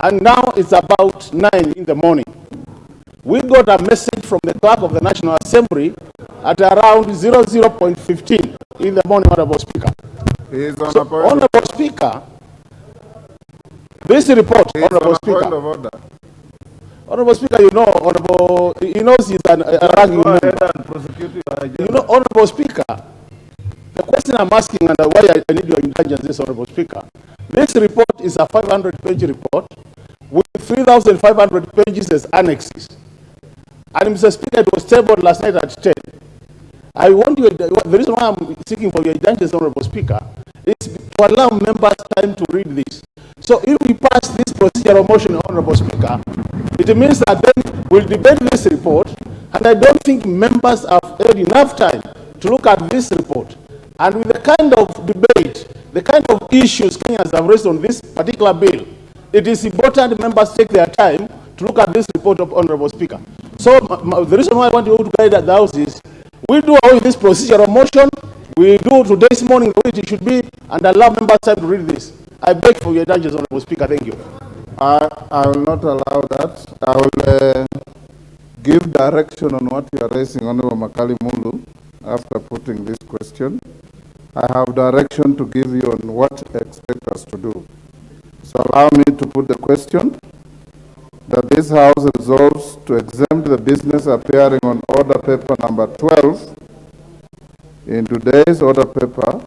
and now it's about 9 in the morning. We got a message from the clerk of the National Assembly at around 00:15 in the morning, Honorable Speaker. He is on So, a point Honorable Speaker, this report, he is Honorable on a Speaker. point of order. Honorable Speaker, you know, Honorable, he knows he's a ranking Go ahead member. and prosecute your agenda. You know, Honorable Speaker, the question I'm asking and why I need your indulgence, Honorable Speaker, this report is a 500-page report with 3,500 pages as annexes. And Mr. Speaker, it was tabled last night at 10. I want you, the reason why I'm seeking for your indulgence, Honorable Speaker, is to allow members time to read this. So if we pass this procedural motion, Honorable Speaker, it means that then we'll debate this report, and I don't think members have had enough time to look at this report. And with the kind of debate, the kind of issues Kenyans have raised on this particular bill, it is important members take their time to look at this report of Honorable Speaker. So the reason why I want you to guide the House is, we do away with this procedural motion, we do today's morning the way it should be, and allow members time to read this. I beg for your indulgence, Honorable Speaker. Thank you. I will not allow that. I will give direction on what you are raising, Honorable Makali Mulu, after putting this question. I have direction to give you on what to expect us to do. So allow me to put the question that this House resolves to exempt the business appearing on order paper number 12 in today's order paper